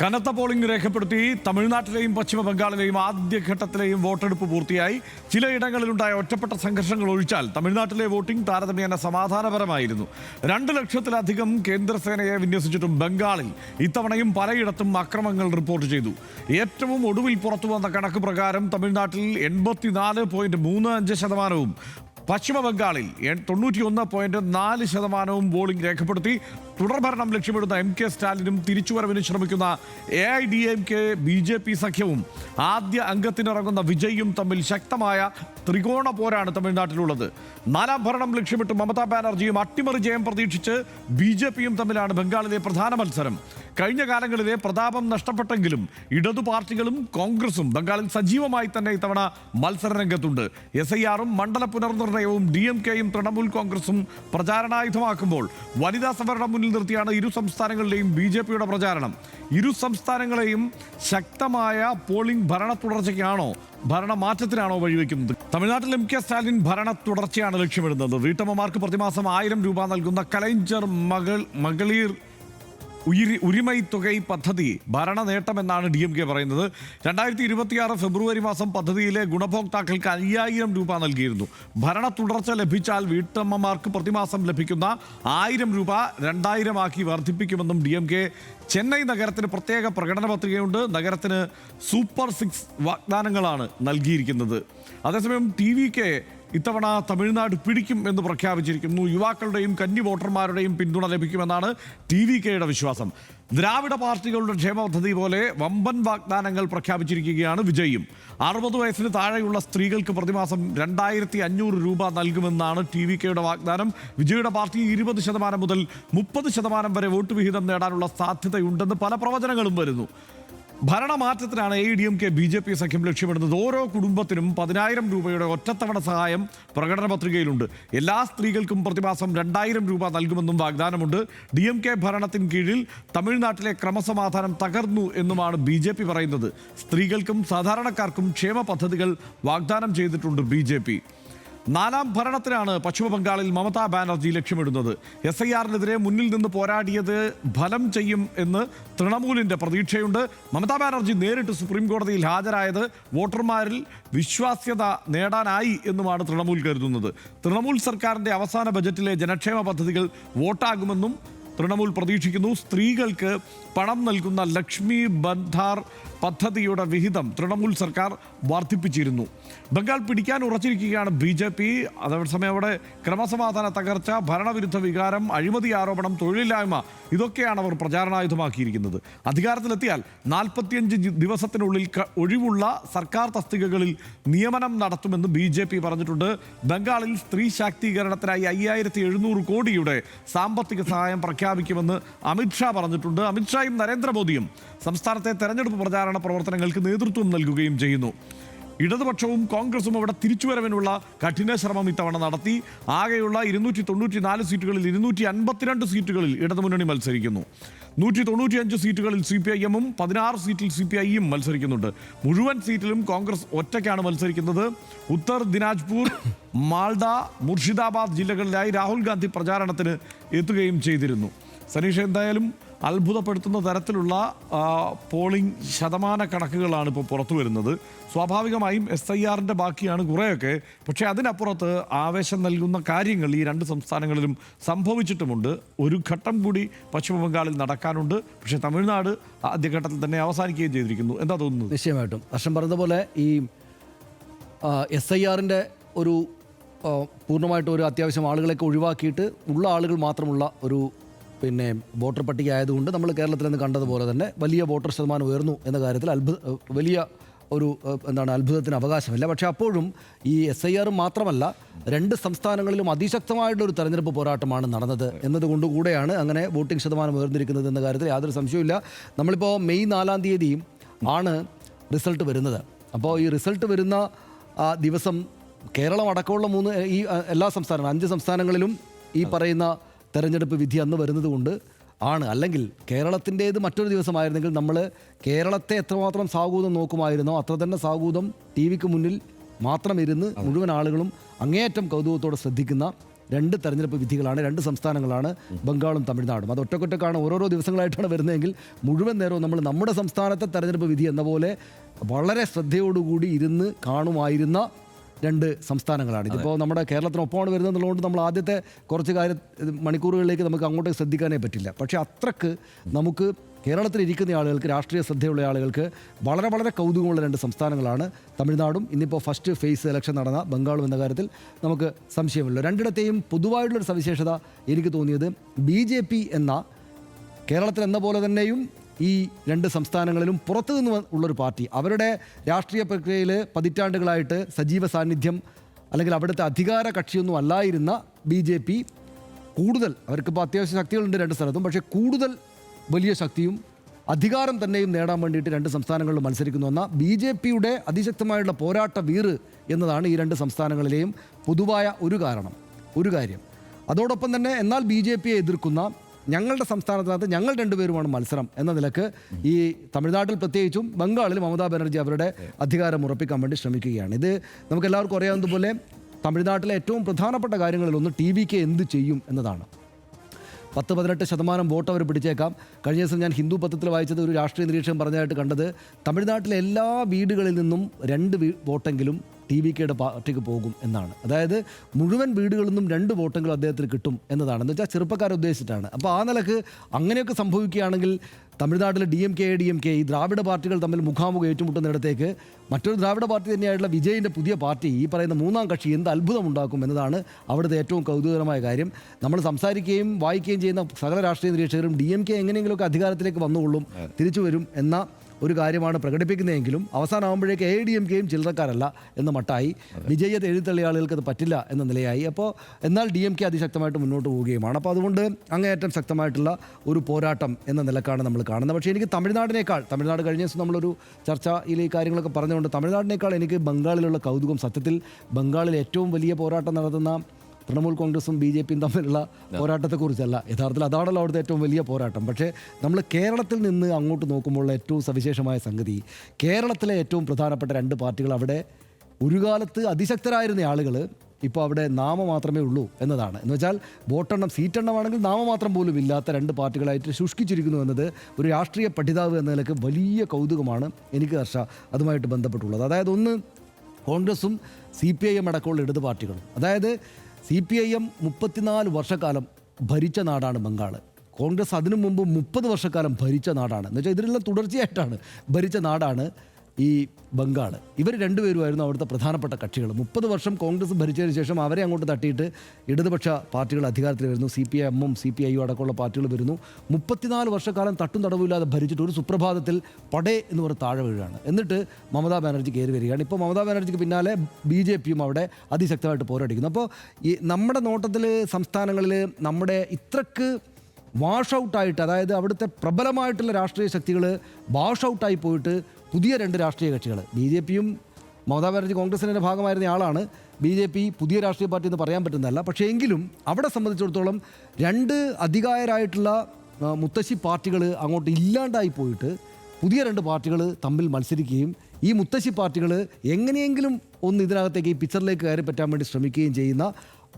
കനത്ത പോളിംഗ് രേഖപ്പെടുത്തി തമിഴ്നാട്ടിലെയും പശ്ചിമ ബംഗാളിലെയും ആദ്യഘട്ടത്തിലെയും വോട്ടെടുപ്പ് പൂർത്തിയായി. ചിലയിടങ്ങളിലുണ്ടായ ഒറ്റപ്പെട്ട സംഘർഷങ്ങൾ ഒഴിച്ചാൽ തമിഴ്നാട്ടിലെ വോട്ടിംഗ് താരതമ്യേന സമാധാനപരമായിരുന്നു. 2 ലക്ഷത്തിലധികം കേന്ദ്രസേനയെ വിന്യസിച്ചിട്ടും ബംഗാളിൽ ഇത്തവണയും പലയിടത്തും അക്രമങ്ങൾ റിപ്പോർട്ട് ചെയ്തു. ഏറ്റവും ഒടുവിൽ പുറത്തുവന്ന കണക്ക് പ്രകാരം തമിഴ്നാട്ടിൽ 84.35%, പശ്ചിമ ബംഗാളിൽ 91.4% പോളിംഗ് രേഖപ്പെടുത്തി. തുടർഭരണം ലക്ഷ്യമിടുന്ന MK സ്റ്റാലിനും തിരിച്ചുവരവിന് ശ്രമിക്കുന്ന AIDMK BJP സഖ്യവും ആദ്യ അംഗത്തിനിറങ്ങുന്ന വിജയും തമ്മിൽ ശക്തമായ ത്രികോണ പോരാണ് തമിഴ്നാട്ടിലുള്ളത്. 4ാം ഭരണം ലക്ഷ്യമിട്ട് മമതാ ബാനർജിയും അട്ടിമറി ജയം പ്രതീക്ഷിച്ച് BJPയും തമ്മിലാണ് ബംഗാളിലെ പ്രധാന മത്സരം. കഴിഞ്ഞ കാലങ്ങളിലെ പ്രതാപം നഷ്ടപ്പെട്ടെങ്കിലും ഇടതു പാർട്ടികളും കോൺഗ്രസും ബംഗാളിൽ സജീവമായി തന്നെ ഇത്തവണ മത്സരരംഗത്തുണ്ട്. SIRും മണ്ഡല പുനർനിർണയവും DMKയും തൃണമൂൽ കോൺഗ്രസും പ്രചാരണായുധമാക്കുമ്പോൾ വനിതാ സംവരണം മുന്നിൽ നിർത്തിയാണ് ഇരു സംസ്ഥാനങ്ങളിലെയും BJPയുടെ പ്രചാരണം. ഇരു സംസ്ഥാനങ്ങളെയും ശക്തമായ പോളിംഗ് ഭരണ തുടർച്ചയ്ക്കാണോ ഭരണമാറ്റത്തിനാണോ വഴിവെക്കുന്നത്? തമിഴ്നാട്ടിൽ MK സ്റ്റാലിൻ ഭരണ തുടർച്ചയാണ് ലക്ഷ്യമിടുന്നത്. വീട്ടമ്മമാർക്ക് പ്രതിമാസം 1000 രൂപ നൽകുന്ന കലൈഞ്ചർ മകളിർ ഉരിമൈ തുകൈ പദ്ധതി ഭരണ നേട്ടമെന്നാണ് DMK പറയുന്നത്. 2026 ഫെബ്രുവരി മാസം പദ്ധതിയിലെ ഗുണഭോക്താക്കൾക്ക് 5000 രൂപ നൽകിയിരുന്നു. ഭരണ തുടർച്ച ലഭിച്ചാൽ വീട്ടമ്മമാർക്ക് പ്രതിമാസം ലഭിക്കുന്ന 1000 രൂപ 2000 ആക്കി വർദ്ധിപ്പിക്കുമെന്നും DMK ചെന്നൈ നഗരത്തിന് പ്രത്യേക പ്രകടന പത്രികയുണ്ട്. നഗരത്തിന് സൂപ്പർ 6 വാഗ്ദാനങ്ങളാണ് നൽകിയിരിക്കുന്നത്. അതേസമയം TVK ഇത്തവണ തമിഴ്നാട് പിടിക്കും എന്ന് പ്രഖ്യാപിച്ചിരിക്കുന്നു. യുവാക്കളുടെയും കന്നി വോട്ടർമാരുടെയും പിന്തുണ ലഭിക്കുമെന്നാണ് TVKയുടെ വിശ്വാസം. ദ്രാവിഡ പാർട്ടികളുടെ ക്ഷേമ പദ്ധതി പോലെ വമ്പൻ വാഗ്ദാനങ്ങൾ പ്രഖ്യാപിച്ചിരിക്കുകയാണ് വിജയും. 60 വയസ്സിന് താഴെയുള്ള സ്ത്രീകൾക്ക് പ്രതിമാസം 2500 രൂപ നൽകുമെന്നാണ് TVKയുടെ വാഗ്ദാനം. വിജയുടെ പാർട്ടി 20% മുതൽ 30% വരെ വോട്ട് വിഹിതം നേടാനുള്ള സാധ്യതയുണ്ടെന്ന് പല പ്രവചനങ്ങളും വരുന്നു. ഭരണമാറ്റത്തിനാണ് AIDMK BJP സഖ്യം ലക്ഷ്യമിടുന്നത്. ഓരോ കുടുംബത്തിനും 10000 രൂപയുടെ ഒറ്റത്തവണ സഹായം പ്രകടന പത്രികയിലുണ്ട്. എല്ലാ സ്ത്രീകൾക്കും പ്രതിമാസം 2000 രൂപ നൽകുമെന്നും വാഗ്ദാനമുണ്ട്. DMK ഭരണത്തിന് കീഴിൽ തമിഴ്നാട്ടിലെ ക്രമസമാധാനം തകർന്നു എന്നുമാണ് BJP പറയുന്നത്. സ്ത്രീകൾക്കും സാധാരണക്കാർക്കും ക്ഷേമ പദ്ധതികൾ വാഗ്ദാനം ചെയ്തിട്ടുണ്ട് BJP. 4ാം ഭരണത്തിനാണ് പശ്ചിമ ബംഗാളിൽ മമതാ ബാനർജി ലക്ഷ്യമിടുന്നത്. SIRനെതിരെ മുന്നിൽ നിന്ന് പോരാടിയത് ഫലം ചെയ്യും എന്ന് തൃണമൂലിൻ്റെ പ്രതീക്ഷയുണ്ട്. മമതാ ബാനർജി നേരിട്ട് സുപ്രീം കോടതിയിൽ ഹാജരായത് വോട്ടർമാരിൽ വിശ്വാസ്യത നേടാനായി എന്നുമാണ് തൃണമൂൽ കരുതുന്നത്. തൃണമൂൽ സർക്കാരിൻ്റെ അവസാന ബജറ്റിലെ ജനക്ഷേമ പദ്ധതികൾ വോട്ടാകുമെന്നും തൃണമൂൽ പ്രതീക്ഷിക്കുന്നു. സ്ത്രീകൾക്ക് പണം നൽകുന്ന ലക്ഷ്മി ബന്ധാർ പദ്ധതിയുടെ വിഹിതം തൃണമൂൽ സർക്കാർ വർദ്ധിപ്പിച്ചിരുന്നു. ബംഗാൾ പിടിക്കാൻ ഉറച്ചിരിക്കുകയാണ് BJP. അതേസമയം അവിടെ ക്രമസമാധാന തകർച്ച, ഭരണവിരുദ്ധ വികാരം, അഴിമതി ആരോപണം, തൊഴിലില്ലായ്മ ഇതൊക്കെയാണ് അവർ പ്രചാരണായുധമാക്കിയിരിക്കുന്നത്. അധികാരത്തിലെത്തിയാൽ 45 ദിവസത്തിനുള്ളിൽ ഒഴിവുള്ള സർക്കാർ തസ്തികകളിൽ നിയമനം നടത്തുമെന്ന് BJP പറഞ്ഞിട്ടുണ്ട്. ബംഗാളിൽ സ്ത്രീ ശാക്തീകരണത്തിനായി 5700 കോടിയുടെ സാമ്പത്തിക സഹായം പ്രഖ്യാപിക്കുമെന്ന് അമിത്ഷാ പറഞ്ഞിട്ടുണ്ട്. അമിത്ഷായും നരേന്ദ്രമോദിയും സംസ്ഥാനത്തെ തെരഞ്ഞെടുപ്പ് പ്രചാരണ പ്രവർത്തനങ്ങൾക്ക് നേതൃത്വം നൽകുകയും ചെയ്യുന്നു. ഇടതുപക്ഷവും കോൺഗ്രസും അവിടെ തിരിച്ചുവരവിനുള്ള കഠിന ശ്രമം ഇത്തവണ നടത്തി. ആകെയുള്ള 294 സീറ്റുകളിൽ 252 സീറ്റുകളിൽ ഇടതുമുന്നണി മത്സരിക്കുന്നു. 195 സീറ്റുകളിൽ CPIMും 16 സീറ്റിൽ CPIയും മത്സരിക്കുന്നുണ്ട്. മുഴുവൻ സീറ്റിലും കോൺഗ്രസ് ഒറ്റയ്ക്കാണ് മത്സരിക്കുന്നത്. ഉത്തർ ദിനാജ്പൂർ, മാൾഡ, മുർഷിദാബാദ് ജില്ലകളിലായി രാഹുൽ ഗാന്ധി പ്രചാരണത്തിന് എത്തുകയും ചെയ്തിരുന്നു. സനീഷ, എന്തായാലും അത്ഭുതപ്പെടുത്തുന്ന തരത്തിലുള്ള പോളിംഗ് ശതമാന കണക്കുകളാണ് ഇപ്പോൾ പുറത്തു വരുന്നത്. സ്വാഭാവികമായും SIRൻ്റെ ബാക്കിയാണ് കുറേയൊക്കെ. പക്ഷേ അതിനപ്പുറത്ത് ആവേശം നൽകുന്ന കാര്യങ്ങൾ ഈ 2 സംസ്ഥാനങ്ങളിലും സംഭവിച്ചിട്ടുമുണ്ട്. ഒരു ഘട്ടം കൂടി പശ്ചിമ ബംഗാളിൽ നടക്കാനുണ്ട്. പക്ഷേ തമിഴ്നാട് ആദ്യഘട്ടത്തിൽ തന്നെ അവസാനിക്കുകയും ചെയ്തിരിക്കുന്നു. എന്താ തോന്നുന്നത്? നിശ്ചയമായിട്ടും ഹർഷൻ പറഞ്ഞതുപോലെ ഈ SIRൻ്റെ ഒരു പൂർണ്ണമായിട്ട് ഒരു അത്യാവശ്യം ആളുകളൊക്കെ ഒഴിവാക്കിയിട്ട് ഉള്ള ആളുകൾ മാത്രമുള്ള ഒരു വോട്ടർ പട്ടിക ആയതുകൊണ്ട് നമ്മൾ കേരളത്തിൽ നിന്ന് കണ്ടതുപോലെ തന്നെ വലിയ വോട്ടർ ശതമാനം ഉയർന്നു എന്ന കാര്യത്തിൽ വലിയ ഒരു അത്ഭുതത്തിന് അവകാശമില്ല. പക്ഷേ അപ്പോഴും ഈ SIR മാത്രമല്ല 2 സംസ്ഥാനങ്ങളിലും അതിശക്തമായിട്ടൊരു തെരഞ്ഞെടുപ്പ് പോരാട്ടമാണ് നടന്നത് എന്നതുകൊണ്ടുകൂടെയാണ് അങ്ങനെ വോട്ടിംഗ് ശതമാനം ഉയർന്നിരിക്കുന്നത് എന്ന കാര്യത്തിൽ യാതൊരു സംശയവുമില്ല. നമ്മളിപ്പോൾ മെയ് 4-ാം തീയതി ആണ് റിസൾട്ട് വരുന്നത്. അപ്പോൾ ഈ റിസൾട്ട് വരുന്ന ദിവസം കേരളം അടക്കമുള്ള ഈ എല്ലാ സംസ്ഥാനങ്ങളും 5 സംസ്ഥാനങ്ങളിലും ഈ പറയുന്ന തെരഞ്ഞെടുപ്പ് വിധി അന്ന് വരുന്നത് കൊണ്ട് ആണ്. അല്ലെങ്കിൽ കേരളത്തിൻ്റേത് മറ്റൊരു ദിവസമായിരുന്നെങ്കിൽ നമ്മൾ കേരളത്തെ എത്രമാത്രം സാഹൂതം നോക്കുമായിരുന്നോ അത്ര തന്നെ സാഹൂതം TVക്ക് മുന്നിൽ മാത്രം ഇരുന്ന് മുഴുവൻ ആളുകളും അങ്ങേയറ്റം കൗതുകത്തോടെ ശ്രദ്ധിക്കുന്ന രണ്ട് തെരഞ്ഞെടുപ്പ് വിധികളാണ്, രണ്ട് സംസ്ഥാനങ്ങളാണ് ബംഗാളും തമിഴ്നാടും. അത് ഒറ്റക്കൊറ്റക്കാണ്, ഓരോരോ ദിവസങ്ങളായിട്ടാണ് വരുന്നതെങ്കിൽ മുഴുവൻ നേരവും നമ്മൾ നമ്മുടെ സംസ്ഥാനത്തെ തെരഞ്ഞെടുപ്പ് വിധി എന്ന പോലെ വളരെ ശ്രദ്ധയോടുകൂടി ഇരുന്ന് കാണുമായിരുന്ന രണ്ട് സംസ്ഥാനങ്ങളാണ്. ഇതിപ്പോൾ നമ്മുടെ കേരളത്തിനൊപ്പമാണ് വരുന്നതെന്നുള്ളതുകൊണ്ട് നമ്മൾ ആദ്യത്തെ കുറച്ച് മണിക്കൂറുകളിലേക്ക് നമുക്ക് അങ്ങോട്ടേക്ക് ശ്രദ്ധിക്കാനേ പറ്റില്ല. പക്ഷേ അത്രക്ക് നമുക്ക് കേരളത്തിലിരിക്കുന്ന ആളുകൾക്ക്, രാഷ്ട്രീയ ശ്രദ്ധയുള്ള ആളുകൾക്ക് വളരെ വളരെ കൗതുകമുള്ള രണ്ട് സംസ്ഥാനങ്ങളാണ് തമിഴ്നാടും ഇന്നിപ്പോൾ ഫസ്റ്റ് ഫേസ് ഇലക്ഷൻ നടന്ന ബംഗാളും എന്ന കാര്യത്തിൽ നമുക്ക് സംശയമില്ല. രണ്ടിടത്തെയും പൊതുവായിട്ടുള്ളൊരു സവിശേഷത എനിക്ക് തോന്നിയത് BJP എന്ന കേരളത്തിൽ എന്ന പോലെ തന്നെയും ഈ രണ്ട് സംസ്ഥാനങ്ങളിലും പുറത്തു നിന്ന് ഉള്ളൊരു പാർട്ടി, അവരുടെ രാഷ്ട്രീയ പ്രക്രിയയിൽ പതിറ്റാണ്ടുകളായിട്ട് സജീവ സാന്നിധ്യം അല്ലെങ്കിൽ അവിടുത്തെ അധികാര കക്ഷിയൊന്നും അല്ലായിരുന്ന BJP കൂടുതൽ, അവർക്കിപ്പോൾ അത്യാവശ്യ ശക്തികളുണ്ട് രണ്ട് സ്ഥലത്തും, പക്ഷേ കൂടുതൽ വലിയ ശക്തിയും അധികാരം തന്നെയും നേടാൻ വേണ്ടിയിട്ട് രണ്ട് സംസ്ഥാനങ്ങളിൽ മത്സരിക്കുന്നു എന്ന BJPയുടെ അതിശക്തമായുള്ള പോരാട്ട വീറ് എന്നതാണ് ഈ രണ്ട് സംസ്ഥാനങ്ങളിലെയും പൊതുവായ ഒരു കാര്യം. അതോടൊപ്പം തന്നെ എന്നാൽ BJPയെ എതിർക്കുന്ന ഞങ്ങളുടെ സംസ്ഥാനത്തിനകത്ത് ഞങ്ങൾ രണ്ടുപേരുമാണ് മത്സരം എന്ന നിലക്ക് ഈ തമിഴ്നാട്ടിൽ പ്രത്യേകിച്ചും ബംഗാളിൽ മമതാ ബാനർജി അവരുടെ അധികാരം ഉറപ്പിക്കാൻ വേണ്ടി ശ്രമിക്കുകയാണ്. ഇത് നമുക്ക് എല്ലാവർക്കും അറിയാവുന്നതുപോലെ തമിഴ്നാട്ടിലെ ഏറ്റവും പ്രധാനപ്പെട്ട കാര്യങ്ങളിലൊന്ന് TVK എന്ത് ചെയ്യും എന്നതാണ്. 10-18% വോട്ട് അവർ പിടിച്ചേക്കാം. കഴിഞ്ഞ ദിവസം ഞാൻ ഹിന്ദു പത്രത്തിൽ വായിച്ചത് ഒരു രാഷ്ട്രീയ നിരീക്ഷകൻ പറഞ്ഞതായിട്ട് കണ്ടത്, തമിഴ്നാട്ടിലെ എല്ലാ വീടുകളിൽ നിന്നും 2 വോട്ടെങ്കിലും TVKയുടെ പാർട്ടിക്ക് പോകും എന്നാണ്. അതായത് മുഴുവൻ വീടുകളിൽ നിന്നും 2 വോട്ടെങ്കിലും അദ്ദേഹത്തിന് കിട്ടും എന്നതാണ്. എന്ന് വെച്ചാൽ ചെറുപ്പക്കാരെ ഉദ്ദേശിച്ചിട്ടാണ്. അപ്പോൾ ആ നിലക്ക് അങ്ങനെയൊക്കെ സംഭവിക്കുകയാണെങ്കിൽ തമിഴ്നാട്ടിലെ DMK ഈ ദ്രാവിഡ പാർട്ടികൾ തമ്മിൽ മുഖാമുഖം ഏറ്റുമുട്ടുന്നിടത്തേക്ക് മറ്റൊരു ദ്രാവിഡ പാർട്ടി തന്നെയായിട്ടുള്ള വിജയിൻ്റെ പുതിയ പാർട്ടി, ഈ പറയുന്ന മൂന്നാം കക്ഷി എന്ത് അത്ഭുതമുണ്ടാക്കും എന്നതാണ് അവിടുത്തെ ഏറ്റവും കൗതുകകരമായ കാര്യം. നമ്മൾ സംസാരിക്കുകയും വായിക്കുകയും ചെയ്യുന്ന സകല രാഷ്ട്രീയ നിരീക്ഷകരും DMK എങ്ങനെയെങ്കിലുമൊക്കെ അധികാരത്തിലേക്ക് വന്നുകൊള്ളും, തിരിച്ചു വരും എന്ന ഒരു കാര്യമാണ് പ്രകടിപ്പിക്കുന്നതെങ്കിലും അവസാനമാകുമ്പോഴേക്ക് AIADMKയും ചില്ലറക്കാരല്ല എന്ന മട്ടായി, വിജയത്തെ എഴുത്തള്ളിയ ആളുകൾക്ക് അത് പറ്റില്ല എന്ന നിലയായി. അപ്പോൾ എന്നാൽ DMK അതിശക്തമായിട്ട് മുന്നോട്ട് പോവുകയുമാണ്. അപ്പോൾ അതുകൊണ്ട് അങ്ങേയറ്റം ശക്തമായിട്ടുള്ള ഒരു പോരാട്ടം എന്ന നിലക്കാണ് നമ്മൾ കാണുന്നത്. പക്ഷേ എനിക്ക് തമിഴ്നാട് കഴിഞ്ഞ ദിവസം നമ്മളൊരു ചർച്ചയിൽ ഈ കാര്യങ്ങളൊക്കെ പറഞ്ഞുകൊണ്ട് തമിഴ്നാടിനേക്കാൾ എനിക്ക് ബംഗാളിലുള്ള കൗതുകം, സത്യത്തിൽ ബംഗാളിൽ ഏറ്റവും വലിയ പോരാട്ടം നടത്തുന്ന തൃണമൂൽ കോൺഗ്രസും BJPയും തമ്മിലുള്ള പോരാട്ടത്തെക്കുറിച്ചല്ല, യഥാർത്ഥത്തിൽ അതാണല്ലോ അവിടുത്തെ ഏറ്റവും വലിയ പോരാട്ടം. പക്ഷേ നമ്മൾ കേരളത്തിൽ നിന്ന് അങ്ങോട്ട് നോക്കുമ്പോൾ ഏറ്റവും സവിശേഷമായ സംഗതി, കേരളത്തിലെ ഏറ്റവും പ്രധാനപ്പെട്ട രണ്ട് പാർട്ടികൾ അവിടെ ഒരു കാലത്ത് അതിശക്തരായിരുന്ന ആളുകൾ ഇപ്പോൾ അവിടെ നാമം മാത്രമേ ഉള്ളൂ എന്നതാണ്. എന്ന് വെച്ചാൽ വോട്ടെണ്ണം, സീറ്റെണ്ണമാണെങ്കിൽ നാമമാത്രം പോലും ഇല്ലാത്ത രണ്ട് പാർട്ടികളായിട്ട് ശുഷ്കിച്ചിരിക്കുന്നു എന്നത് ഒരു രാഷ്ട്രീയ പഠിതാവ് എന്ന നിലയ്ക്ക് വലിയ കൗതുകമാണ് എനിക്ക് അതുമായിട്ട് ബന്ധപ്പെട്ടുള്ളത്. അതായത് ഒന്ന്, കോൺഗ്രസും CPIM അടക്കമുള്ള ഇടത് പാർട്ടികളും. അതായത് CPIM 34 വർഷക്കാലം ഭരിച്ച നാടാണ് ബംഗാൾ. കോൺഗ്രസ് അതിനു മുമ്പ് 30 വർഷക്കാലം ഭരിച്ച നാടാണ്. എന്ന് വെച്ചാൽ ഇതിലെല്ലാം തുടർച്ചയായിട്ടാണ് ഭരിച്ച നാടാണ് ഈ ബംഗാൾ. ഇവർ രണ്ടുപേരുമായിരുന്നു അവിടുത്തെ പ്രധാനപ്പെട്ട കക്ഷികൾ. 30 വർഷം കോൺഗ്രസ് ഭരിച്ചതിന് ശേഷം അവരെ അങ്ങോട്ട് തട്ടിയിട്ട് ഇടതുപക്ഷ പാർട്ടികൾ അധികാരത്തിൽ വരുന്നു. CPIM-ഉം CPI-യും അടക്കമുള്ള പാർട്ടികൾ വരുന്നു. 34 വർഷക്കാലം തട്ടും തടവില്ലാതെ ഭരിച്ചിട്ട് ഒരു സുപ്രഭാതത്തിൽ പടേ എന്ന് പറഞ്ഞ് താഴെ വീഴുകയാണ്. എന്നിട്ട് മമതാ ബാനർജി കയറി വരികയാണ്. ഇപ്പോൾ മമതാ ബാനർജിക്ക് പിന്നാലെ BJPയും അവിടെ അതിശക്തമായിട്ട് പോരാടിക്കുന്നു. അപ്പോൾ ഈ നമ്മുടെ നോട്ടത്തിൽ സംസ്ഥാനങ്ങളിൽ നമ്മുടെ ഇത്രക്ക് വാഷ് ഔട്ടായിട്ട്, അതായത് അവിടുത്തെ പ്രബലമായിട്ടുള്ള രാഷ്ട്രീയ ശക്തികൾ വാഷ് ഔട്ടായി പോയിട്ട് പുതിയ രണ്ട് രാഷ്ട്രീയ കക്ഷികൾ, BJPയും മമതാ ബാനർജി കോൺഗ്രസിൻ്റെ ഭാഗമായിരുന്ന ആളാണ്, BJP പുതിയ രാഷ്ട്രീയ പാർട്ടി എന്ന് പറയാൻ പറ്റുന്നതല്ല. പക്ഷേ എങ്കിലും അവിടെ സംബന്ധിച്ചിടത്തോളം രണ്ട് അധികായരായിട്ടുള്ള മുത്തശ്ശി പാർട്ടികൾ അങ്ങോട്ട് ഇല്ലാണ്ടായി പോയിട്ട് പുതിയ രണ്ട് പാർട്ടികൾ തമ്മിൽ മത്സരിക്കുകയും ഈ മുത്തശ്ശി പാർട്ടികൾ എങ്ങനെയെങ്കിലും ഒന്ന് ഇതിനകത്തേക്ക് ഈ പിക്ചറിലേക്ക് കയറി പറ്റാൻ വേണ്ടി ശ്രമിക്കുകയും ചെയ്യുന്ന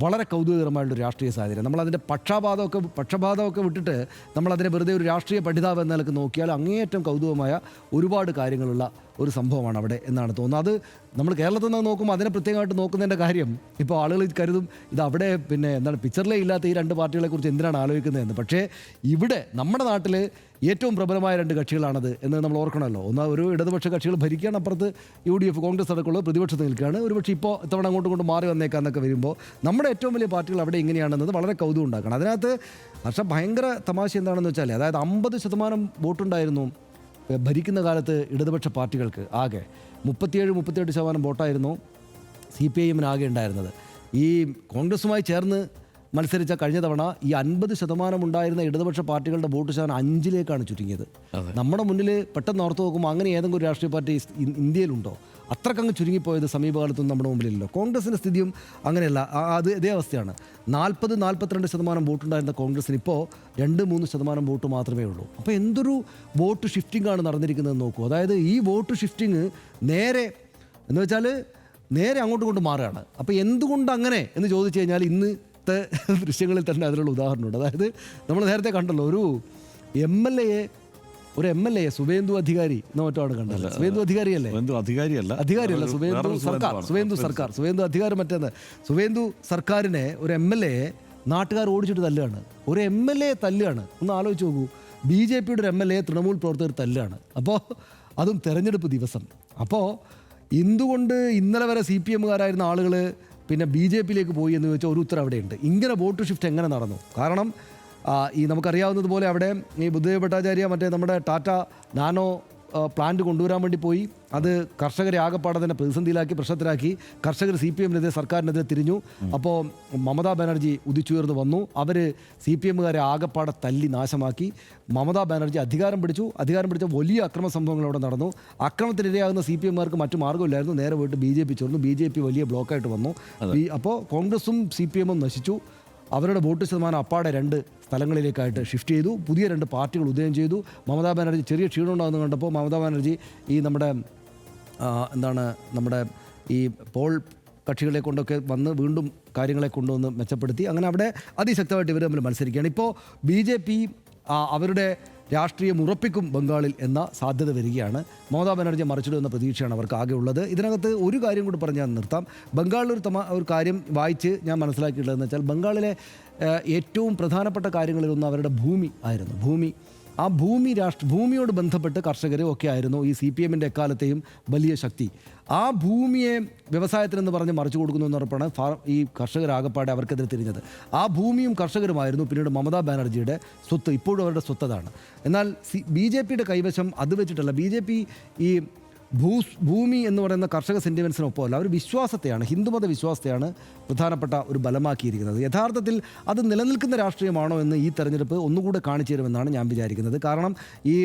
വളരെ കൗതുകകരമായിട്ടുള്ള രാഷ്ട്രീയ സാഹചര്യം. നമ്മളതിൻ്റെ പക്ഷപാതമൊക്കെ വിട്ടിട്ട് നമ്മളതിനെ വെറുതെ ഒരു രാഷ്ട്രീയ പഠിതാവ് എന്ന നിലക്ക് നോക്കിയാൽ അങ്ങേയറ്റം കൗതുകമായ ഒരുപാട് കാര്യങ്ങളുള്ള ഒരു സംഭവമാണ് അവിടെ എന്നാണ് തോന്നുന്നത്. അത് നമ്മൾ കേരളത്തിൽ നിന്ന് നോക്കുമ്പോൾ അതിനെ പ്രത്യേകമായിട്ട് നോക്കുന്നതിൻ്റെ കാര്യം, ഇപ്പോൾ ആളുകൾ കരുതും ഇത് അവിടെ പിക്ചറിലേ ഇല്ലാത്ത ഈ രണ്ട് പാർട്ടികളെക്കുറിച്ച് എന്തിനാണ് ആലോചിക്കുന്നതെന്ന്. പക്ഷേ ഇവിടെ നമ്മുടെ നാട്ടിൽ ഏറ്റവും പ്രബലമായ രണ്ട് കക്ഷികളാണത് എന്ന് നമ്മൾ ഓർക്കണമല്ലോ. ഒരു ഇടതുപക്ഷ കക്ഷികൾ ഭരിക്കുകയാണ്, അപ്പുറത്ത് UDF കോൺഗ്രസ് അടക്കമുള്ള പ്രതിപക്ഷത്ത് നിൽക്കുകയാണ്. ഒരുപക്ഷെ ഇപ്പോൾ ഇത്തവണ അങ്ങോട്ട് മാറി വന്നേക്കാന്നൊക്കെ വരുമ്പോൾ നമ്മുടെ ഏറ്റവും വലിയ പാർട്ടികൾ അവിടെ എങ്ങനെയാണെന്നത് വളരെ കൗതുകം ഉണ്ടാക്കണം. അതിനകത്ത് പക്ഷേ ഭയങ്കര തമാശ എന്താണെന്ന് വെച്ചാൽ, അതായത് 50% വോട്ടുണ്ടായിരുന്നു ഭരിക്കുന്ന കാലത്ത് ഇടതുപക്ഷ പാർട്ടികൾക്ക്. ആകെ 37-38% വോട്ടായിരുന്നു CPIM-ന് ആകെ ഉണ്ടായിരുന്നത്. ഈ കോൺഗ്രസുമായി ചേർന്ന് മത്സരിച്ച കഴിഞ്ഞ തവണ ഈ 50% ഉണ്ടായിരുന്ന ഇടതുപക്ഷ പാർട്ടികളുടെ വോട്ട് ശതമാനം 5-ലേക്കാണ് ചുരുങ്ങിയത്. നമ്മുടെ മുന്നിൽ പെട്ടെന്ന് ഓർത്ത് നോക്കുമ്പോൾ അങ്ങനെ ഏതെങ്കിലും ഒരു രാഷ്ട്രീയ പാർട്ടി ഇന്ത്യയിലുണ്ടോ? അത്രക്കങ്ങ് ചുരുങ്ങിപ്പോയത് സമീപകാലത്തൊന്നും നമ്മുടെ മുമ്പിലില്ലല്ലോ. കോൺഗ്രസിൻ്റെ സ്ഥിതിയും അങ്ങനെയല്ല, ഇതേ അവസ്ഥയാണ്. 40-42% വോട്ടുണ്ടായിരുന്ന കോൺഗ്രസിന് ഇപ്പോൾ 2-3% വോട്ട് മാത്രമേ ഉള്ളൂ. അപ്പോൾ എന്തൊരു വോട്ട് ഷിഫ്റ്റിംഗ് ആണ് നടന്നിരിക്കുന്നതെന്ന് നോക്കൂ. അതായത് ഈ വോട്ട് ഷിഫ്റ്റിംഗ് നേരെ അങ്ങോട്ട് കൊണ്ട് മാറുകയാണ്. അപ്പോൾ എന്തുകൊണ്ട് അങ്ങനെ എന്ന് ചോദിച്ചു കഴിഞ്ഞാൽ, ഇന്ന് ഇന്നത്തെ ദൃശ്യങ്ങളിൽ തന്നെ അതിനുള്ള ഉദാഹരണമുണ്ട്. അതായത് നമ്മൾ നേരത്തെ കണ്ടല്ലോ, ഒരു എം എൽ എ സുവേന്ദു അധികാരി എന്ന മറ്റാണ് കണ്ടത്. സുവേന്ദു അധികാരിയല്ലേ? അധികാരിയല്ല, സുവേന്ദു അധികാരി മറ്റേന്ന്. സുവേന്ദു സർക്കാരിനെ ഒരു എം എൽ എ നാട്ടുകാർ ഓടിച്ചിട്ട് തല്ലുകയാണ്. ഒരു എം എൽ എ തല്ലുകയാണ്. ഒന്ന് ആലോചിച്ച് നോക്കൂ, BJP ഒരു എം എൽ എ തൃണമൂൽ പ്രവർത്തകർ തല്ലുകയാണ്. അപ്പോൾ അതും തെരഞ്ഞെടുപ്പ് ദിവസം. അപ്പോൾ എന്തുകൊണ്ട് ഇന്നലെ വരെ CPM-കാരായിരുന്ന ആളുകൾ പിന്നെ BJP-യിലേക്ക് പോയി എന്ന് ചോദിച്ചാൽ ഒരു ഉത്തരം അവിടെയുണ്ട്. ഇങ്ങനെ വോട്ട് ഷിഫ്റ്റ് എങ്ങനെ നടന്നു? കാരണം ഈ നമുക്കറിയാവുന്നതുപോലെ അവിടെ ഈ ബുദ്ധദേവ് ഭട്ടാചാര്യ മറ്റേ നമ്മുടെ ടാറ്റ നാനോ പ്ലാന്റ് കൊണ്ടുവരാൻ വേണ്ടി പോയി. അത് കർഷകരെ ആകെപ്പാടെ തന്നെ പ്രതിസന്ധിയിലാക്കി, പ്രശ്നത്തിലാക്കി. കർഷകർ CPM-നെതിരെ, സർക്കാരിനെതിരെ തിരിഞ്ഞു. അപ്പോൾ മമതാ ബാനർജി ഉദിച്ചുയർന്ന് വന്നു. അവർ CPM-കാരെ ആകെപ്പാടെ തല്ലി നാശമാക്കി. മമതാ ബാനർജി അധികാരം പിടിച്ച വലിയ അക്രമ സംഭവങ്ങൾ അവിടെ നടന്നു. അക്രമത്തിനിരയാകുന്ന CPM-കാർക്ക് മറ്റു മാർഗ്ഗമില്ലായിരുന്നു. നേരെ പോയിട്ട് BJP ചേർന്നു. BJP വലിയ ബ്ലോക്കായിട്ട് വന്നു. അപ്പോൾ കോൺഗ്രസും CPM-ഉം നശിച്ചു. അവരുടെ വോട്ട് ശതമാനം അപ്പാടെ 2 സ്ഥലങ്ങളിലേക്കായിട്ട് ഷിഫ്റ്റ് ചെയ്തു. പുതിയ 2 പാർട്ടികൾ ഉദയം ചെയ്തു. മമതാ ബാനർജി ചെറിയ ക്ഷീണം ഉണ്ടാകുന്നത് കണ്ടപ്പോൾ മമതാ ബാനർജി ഈ നമ്മുടെ ഈ പോൾ കക്ഷികളെ കൊണ്ടൊക്കെ വന്ന് വീണ്ടും കാര്യങ്ങളെ കൊണ്ടുവന്ന് മെച്ചപ്പെടുത്തി. അങ്ങനെ അവിടെ അതിശക്തമായിട്ട് ഇവർ തമ്മിൽ മത്സരിക്കുകയാണ്. ഇപ്പോൾ BJP അവരുടെ രാഷ്ട്രീയം ഉറപ്പിക്കും ബംഗാളിൽ എന്ന സാധ്യത വരികയാണ്. മമതാ ബാനർജി മറിച്ചിടുമെന്ന പ്രതീക്ഷയാണ് അവർക്ക് ആകെ ഉള്ളത്. ഇതിനകത്ത് ഒരു കാര്യം കൂടി പറഞ്ഞ് ഞാൻ നിർത്താം. ബംഗാളിൽ ഒരു കാര്യം വായിച്ച് ഞാൻ മനസ്സിലാക്കിയിട്ടുള്ളതെന്ന് വെച്ചാൽ, ബംഗാളിലെ ഏറ്റവും പ്രധാനപ്പെട്ട കാര്യങ്ങളിലൊന്നും അവരുടെ ഭൂമി ആയിരുന്നു. ആ ഭൂമിയോട് ബന്ധപ്പെട്ട് കർഷകരും ഒക്കെ ആയിരുന്നു ഈ CPM-ൻ്റെ എക്കാലത്തെയും വലിയ ശക്തി. ആ ഭൂമിയെ വ്യവസായത്തിനെന്ന് പറഞ്ഞ് മറിച്ചു കൊടുക്കുന്നു എന്നറിപ്പാണ് ഈ കർഷകരാകപ്പാടെ അവർക്കെതിരെ തിരിഞ്ഞത്. ആ ഭൂമിയും കർഷകരുമായിരുന്നു പിന്നീട് മമതാ ബാനർജിയുടെ സ്വത്ത്. ഇപ്പോഴും അവരുടെ സ്വത്തതാണ്. എന്നാൽ BJP-യുടെ കൈവശം അത് വെച്ചിട്ടല്ല. BJP ഈ ഭൂമി എന്ന് പറയുന്ന കർഷക സെൻറ്റിമെൻസിനൊപ്പമല്ല, ഒരു വിശ്വാസത്തെയാണ്, ഹിന്ദുമത വിശ്വാസത്തെയാണ് പ്രധാനപ്പെട്ട ഒരു ബലമാക്കിയിരിക്കുന്നത്. യഥാർത്ഥത്തിൽ അത് നിലനിൽക്കുന്ന രാഷ്ട്രീയമാണോ എന്ന് ഈ തെരഞ്ഞെടുപ്പ് ഒന്നുകൂടെ കാണിച്ചു തരുമെന്നാണ് ഞാൻ വിചാരിക്കുന്നത്. കാരണം ഈ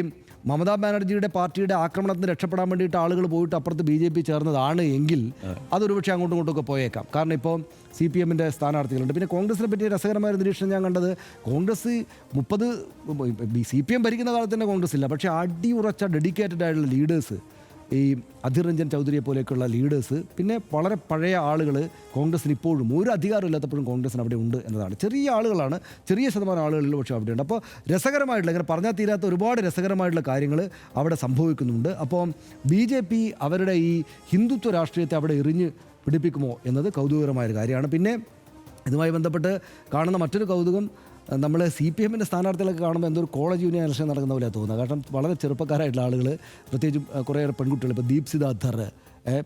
മമതാ ബാനർജിയുടെ പാർട്ടിയുടെ ആക്രമണത്തിന് രക്ഷപ്പെടാൻ വേണ്ടിയിട്ട് ആളുകൾ പോയിട്ട് അപ്പുറത്ത് BJP ചേർന്നതാണ് എങ്കിൽ അതൊരുപക്ഷെ അങ്ങോട്ടും ഇങ്ങോട്ടൊക്കെ പോയേക്കാം. കാരണം ഇപ്പോൾ CPM-ൻ്റെ സ്ഥാനാർത്ഥികളുണ്ട്. പിന്നെ കോൺഗ്രസിനെ പറ്റിയ രസകരമായ നിരീക്ഷണം ഞാൻ കണ്ടത്, കോൺഗ്രസ് CPM ഭരിക്കുന്ന കാലത്ത് തന്നെ കോൺഗ്രസ് ഇല്ല, പക്ഷേ അടിയുറച്ച ഡെഡിക്കേറ്റഡ് ആയിട്ടുള്ള ലീഡേഴ്സ്, ഈ അധിർ രഞ്ജൻ ചൗധരിയെ പോലെയൊക്കെയുള്ള ലീഡേഴ്സ്, പിന്നെ വളരെ പഴയ ആളുകൾ കോൺഗ്രസിന് ഇപ്പോഴും ഒരു അധികാരം ഇല്ലാത്തപ്പോഴും കോൺഗ്രസിന് അവിടെ ഉണ്ട് എന്നതാണ്. ചെറിയ ആളുകളാണ്, ചെറിയ ശതമാനം ആളുകളിൽ പക്ഷേ അവിടെയുണ്ട്. അപ്പോൾ രസകരമായിട്ടുള്ള, ഇങ്ങനെ പറഞ്ഞാൽ തീരാത്ത ഒരുപാട് രസകരമായിട്ടുള്ള കാര്യങ്ങൾ അവിടെ സംഭവിക്കുന്നുണ്ട്. അപ്പോൾ BJP അവരുടെ ഈ ഹിന്ദുത്വ രാഷ്ട്രീയത്തെ അവിടെ എറിഞ്ഞ് പിടിപ്പിക്കുമോ എന്നത് കൗതുകകരമായൊരു കാര്യമാണ്. പിന്നെ ഇതുമായി ബന്ധപ്പെട്ട് കാണുന്ന മറ്റൊരു കൗതുകം, നമ്മൾ CPM-ൻ്റെ സ്ഥാനാർത്ഥികളൊക്കെ കാണുമ്പോൾ എന്തോ ഒരു കോളേജ് യൂണിയൻ ഇലക്ഷൻ നടക്കുന്ന പോലെയാണ് തോന്നുന്നത്. കാരണം വളരെ ചെറുപ്പക്കാരായിട്ടുള്ള ആളുകൾ, പ്രത്യേകിച്ചും കുറേയേറെ പെൺകുട്ടികൾ, ഇപ്പോൾ ദീപ് സിദ്ധാർത്ഥർ,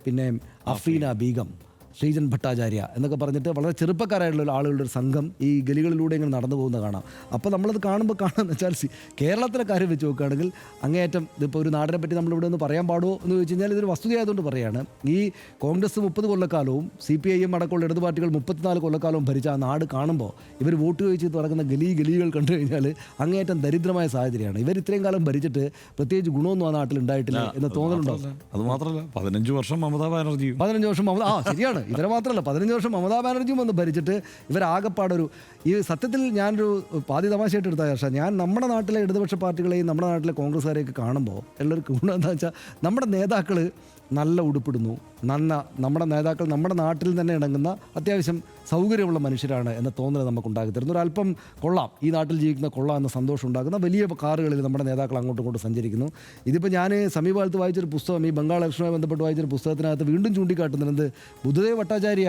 പിന്നെ അഫ്രീന ബീഗം, ശ്രീജൻ ഭട്ടാചാര്യ എന്നൊക്കെ പറഞ്ഞിട്ട് വളരെ ചെറുപ്പക്കാരായിട്ടുള്ള ആളുകളുടെ ഒരു സംഘം ഈ ഗലികളിലൂടെ ഇങ്ങനെ നടന്നു പോകുന്നത് കാണാം. അപ്പോൾ നമ്മളത് കാണുമ്പോൾ കാണാമെന്ന് വെച്ചാൽ, കേരളത്തിലെ കാര്യം വെച്ച് നോക്കുകയാണെങ്കിൽ അങ്ങേയറ്റം ഇതിപ്പോൾ ഒരു നാടിനെ പറ്റി നമ്മളിവിടെ ഒന്ന് പറയാൻ പാടുമോ എന്ന് ചോദിച്ചു കഴിഞ്ഞാൽ ഇതൊരു വസ്തുതയായതുകൊണ്ട് പറയുകയാണ്. ഈ കോൺഗ്രസ് 30 കൊല്ലക്കാലവും CPIM അടക്കമുള്ള ഇടതു പാർട്ടികൾ 34 കൊല്ലക്കാലവും ഭരിച്ച ആ നാട് കാണുമ്പോൾ ഇവർ വോട്ട് ചോദിച്ച് നടക്കുന്ന ഗലികൾ കണ്ടു കഴിഞ്ഞാൽ അങ്ങേയറ്റം ദരിദ്രമായ സാഹചര്യമാണ്. ഇവർ ഇത്രയും കാലം ഭരിച്ചിട്ട് പ്രത്യേകിച്ച് ഗുണമൊന്നും ആ നാട്ടിൽ ഉണ്ടായിട്ടില്ല എന്ന് തോന്നലുണ്ടോ? അതുമാത്രമല്ല 15 വർഷം മമതാ ബാനർജി, ശരിയാണ്, ഇവരെ മാത്രമല്ല 15 വർഷം മമതാ ബാനർജിയും വന്ന് ഭരിച്ചിട്ട് ഇവരാകെപ്പാടൊരു ഈ സത്യത്തിൽ ഞാനൊരു പാതി തമാശയായിട്ട് എടുത്ത ഹർഷ, ഞാൻ നമ്മുടെ നാട്ടിലെ ഇടതുപക്ഷ പാർട്ടികളെയും നമ്മുടെ നാട്ടിലെ കോൺഗ്രസ്സുകാരെയൊക്കെ കാണുമ്പോൾ എല്ലാവർക്കും ഗുണം എന്താ വെച്ചാൽ, നമ്മുടെ നേതാക്കൾ നല്ല ഉടുപ്പിടുന്നു, നമ്മുടെ നേതാക്കൾ നമ്മുടെ നാട്ടിൽ തന്നെ ഇണങ്ങുന്ന അത്യാവശ്യം സൗകര്യമുള്ള മനുഷ്യരാണ് എന്ന തോന്നൽ നമുക്കുണ്ടാക്കി തരുന്നു. ഒരല്പം കൊള്ളാം, ഈ നാട്ടിൽ ജീവിക്കുന്ന കൊള്ളാം എന്ന സന്തോഷം ഉണ്ടാക്കുന്ന വലിയ കാറുകളിൽ നമ്മുടെ നേതാക്കൾ അങ്ങോട്ടും ഇങ്ങോട്ടും സഞ്ചരിക്കുന്നു. ഇതിപ്പോൾ ഞാൻ സമീപകാലത്ത് വായിച്ചൊരു പുസ്തകം, ഈ ബംഗാൾ ഇലക്ഷനുമായി ബന്ധപ്പെട്ട് വായിച്ചൊരു പുസ്തകത്തിനകത്ത് വീണ്ടും ചൂണ്ടിക്കാട്ടുന്നത്, ബുദ്ധദേവ് ഭട്ടാചാര്യ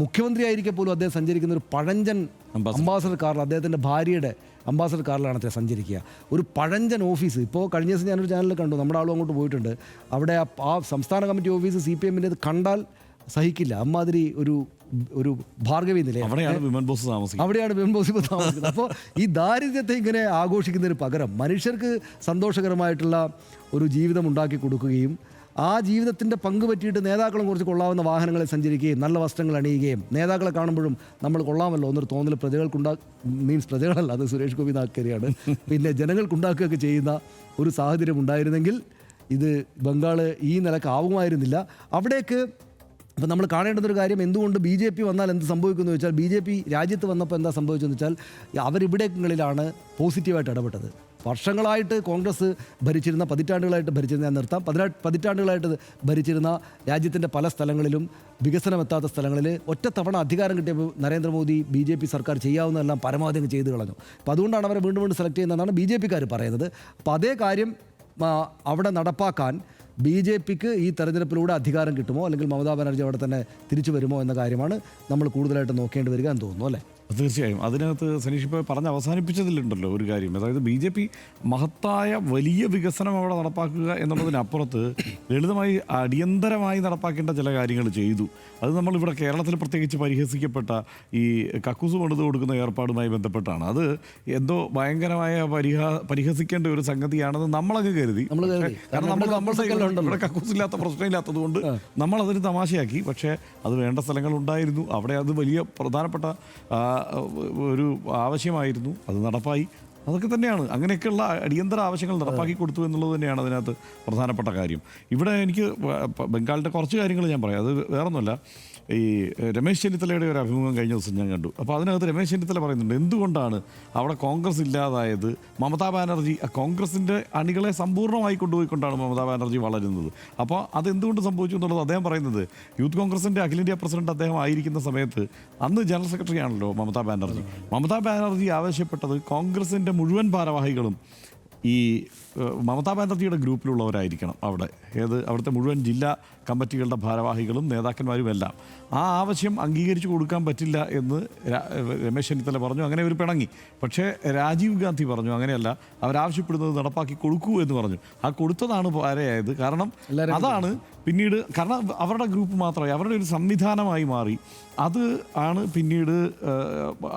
മുഖ്യമന്ത്രിയായിരിക്കെ പോലും അദ്ദേഹം സഞ്ചരിക്കുന്ന ഒരു പഴഞ്ചൻ അംബാസഡർ കാറിൽ, അദ്ദേഹത്തിൻ്റെ ഭാര്യയുടെ അംബാസഡർ കാറിലാണ് അദ്ദേഹം സഞ്ചരിക്കുക. ഒരു പഴഞ്ചൻ ഓഫീസ്. ഇപ്പോൾ കഴിഞ്ഞ ദിവസം ഞാനൊരു ചാനലിൽ കണ്ടു, നമ്മുടെ ആളും അങ്ങോട്ട് പോയിട്ടുണ്ട്. അവിടെ ആ സംസ്ഥാന കമ്മിറ്റി ഓഫീസ് CPM-ൻ്റെ കണ്ടാൽ സഹിക്കില്ല. അമ്മാതിരി ഒരു ഭാർഗവി നില. അവിടെയാണ് വിമൻ ബോസ് താമസിക്കുന്നത്. അപ്പോൾ ഈ ദാരിദ്ര്യത്തെ ഇങ്ങനെ ആഘോഷിക്കുന്നതിന് പകരം മനുഷ്യർക്ക് സന്തോഷകരമായിട്ടുള്ള ഒരു ജീവിതം ഉണ്ടാക്കി കൊടുക്കുകയും ആ ജീവിതത്തിൻ്റെ പങ്ക് പറ്റിയിട്ട് നേതാക്കളും കുറച്ച് കൊള്ളാവുന്ന വാഹനങ്ങളിൽ സഞ്ചരിക്കുകയും നല്ല വസ്ത്രങ്ങൾ അണിയുകയും നേതാക്കളെ കാണുമ്പോഴും നമ്മൾ കൊള്ളാമല്ലോ എന്നൊരു തോന്നൽ പ്രജകളല്ല, അത് സുരേഷ് ഗോപി നാക്കരെയാണ്, പിന്നെ ജനങ്ങൾക്കുണ്ടാക്കുകയൊക്കെ ചെയ്യുന്ന ഒരു സാഹചര്യം ഉണ്ടായിരുന്നെങ്കിൽ ഇത് ബംഗാൾ ഈ നിലക്കാവുമായിരുന്നില്ല. അവിടേക്ക് അപ്പോൾ നമ്മൾ കാണേണ്ടുന്നൊരു കാര്യം, എന്തുകൊണ്ട് BJP വന്നാൽ എന്ത് സംഭവിക്കുമെന്ന് വെച്ചാൽ, BJP രാജ്യത്ത് വന്നപ്പോൾ എന്താ സംഭവിച്ചതെന്ന് വെച്ചാൽ അവരിവിടങ്ങളിലാണ് പോസിറ്റീവായിട്ട് ഇടപെട്ടത്. വർഷങ്ങളായിട്ട് കോൺഗ്രസ് ഭരിച്ചിരുന്ന, പതിറ്റാണ്ടുകളായിട്ട് ഭരിച്ചിരുന്ന, ഞാൻ നിർത്താം, പതിറ്റാണ്ടുകളായിട്ട് ഭരിച്ചിരുന്ന രാജ്യത്തിൻ്റെ പല സ്ഥലങ്ങളിലും വികസനമെത്താത്ത സ്ഥലങ്ങളിൽ ഒറ്റത്തവണ അധികാരം കിട്ടിയപ്പോൾ നരേന്ദ്രമോദി BJP സർക്കാർ ചെയ്യാവുന്നതെല്ലാം പരമാവധി അങ്ങ് ചെയ്തു കളഞ്ഞു. അപ്പോൾ അതുകൊണ്ടാണ് അവരെ വീണ്ടും വീണ്ടും സെലക്ട് ചെയ്യുന്നതെന്നാണ് BJPക്കാർ പറയുന്നത്. അപ്പോൾ അതേ കാര്യം അവിടെ നടപ്പാക്കാൻ BJPക്ക് ഈ തെരഞ്ഞെടുപ്പിലൂടെ അധികാരം കിട്ടുമോ, അല്ലെങ്കിൽ മമതാ ബാനർജി അവിടെ തന്നെ തിരിച്ചു വരുമോ എന്ന കാര്യമാണ് നമ്മൾ കൂടുതലായിട്ട് നോക്കേണ്ടി വരിക എന്ന് തോന്നുന്നു, അല്ലേ? തീർച്ചയായും അതിനകത്ത് സനീഷ് ഇപ്പോൾ പറഞ്ഞ് അവസാനിപ്പിച്ചതിലുണ്ടല്ലോ ഒരു കാര്യം. അതായത് BJP മഹത്തായ വലിയ വികസനം അവിടെ നടപ്പാക്കുക എന്നുള്ളതിനപ്പുറത്ത് ലളിതമായി അടിയന്തരമായി നടപ്പാക്കേണ്ട ചില കാര്യങ്ങൾ ചെയ്തു. അത് നമ്മളിവിടെ കേരളത്തിൽ പ്രത്യേകിച്ച് പരിഹസിക്കപ്പെട്ട ഈ കക്കൂസ് കൊണ്ടു കൊടുക്കുന്ന ഏർപ്പാടുമായി ബന്ധപ്പെട്ടാണ്. അത് എന്തോ ഭയങ്കരമായ പരിഹസിക്കേണ്ട ഒരു സംഗതിയാണെന്ന് നമ്മളങ്ങ് കരുതി. കാരണം ഇവിടെ കക്കൂസില്ലാത്ത പ്രശ്നമില്ലാത്തത് കൊണ്ട് നമ്മളതൊരു തമാശയാക്കി. പക്ഷേ അത് വേണ്ട സ്ഥലങ്ങളുണ്ടായിരുന്നു. അവിടെ അത് വലിയ പ്രധാനപ്പെട്ട ഒരു ആവശ്യമായിരുന്നു. അത് നടപ്പായി. അതൊക്കെ തന്നെയാണ്, അങ്ങനെയൊക്കെയുള്ള അടിയന്തര ആവശ്യങ്ങൾ നടപ്പാക്കി കൊടുത്തു എന്നുള്ളത് തന്നെയാണ് അതിനകത്ത് പ്രധാനപ്പെട്ട കാര്യം. ഇവിടെ എനിക്ക് ബംഗാളിൻ്റെ കുറച്ച് കാര്യങ്ങൾ ഞാൻ പറയാം. അത് വേറൊന്നുമല്ല, ഈ രമേശ് ചെന്നിത്തലയുടെ ഒരു അഭിമുഖം കഴിഞ്ഞ ദിവസം ഞാൻ കണ്ടു. അപ്പോൾ അതിനകത്ത് രമേശ് ചെന്നിത്തല പറയുന്നുണ്ട് എന്തുകൊണ്ടാണ് അവിടെ കോൺഗ്രസ് ഇല്ലാതായത്. മമതാ ബാനർജി കോൺഗ്രസിൻ്റെ അണികളെ സമ്പൂർണ്ണമായി കൊണ്ടുപോയിക്കൊണ്ടാണ് മമതാ ബാനർജി വളരുന്നത്. അപ്പോൾ അതെന്തുകൊണ്ട് സംഭവിച്ചു എന്നുള്ളത് അദ്ദേഹം പറയുന്നത്, യൂത്ത് കോൺഗ്രസിൻ്റെ അഖിലേന്ത്യാ പ്രസിഡന്റ് അദ്ദേഹം ആയിരിക്കുന്ന സമയത്ത് അന്ന് ജനറൽ സെക്രട്ടറി ആണല്ലോ മമതാ ബാനർജി. മമതാ ബാനർജി ആവശ്യപ്പെട്ടത് കോൺഗ്രസിൻ്റെ മുഴുവൻ ഭാരവാഹികളും ഈ മമതാ ബാനർജിയുടെ ഗ്രൂപ്പിലുള്ളവരായിരിക്കണം അവിടുത്തെ മുഴുവൻ ജില്ലാ കമ്മിറ്റികളുടെ ഭാരവാഹികളും നേതാക്കന്മാരും എല്ലാം. ആ ആവശ്യം അംഗീകരിച്ചു കൊടുക്കാൻ പറ്റില്ല എന്ന് രമേശ് ചെന്നിത്തല പറഞ്ഞു. അങ്ങനെ ഒരു പിണങ്ങി. പക്ഷേ രാജീവ് ഗാന്ധി പറഞ്ഞു അങ്ങനെയല്ല, അവരാവശ്യപ്പെടുന്നത് നടപ്പാക്കി കൊടുക്കൂ എന്ന് പറഞ്ഞു. ആ കൊടുത്തതാണ് പാരയായത്. കാരണം അതാണ് പിന്നീട്, കാരണം അവരുടെ ഗ്രൂപ്പ് മാത്രമായി അവരുടെ ഒരു സംവിധാനമായി മാറി. അത് ആണ് പിന്നീട്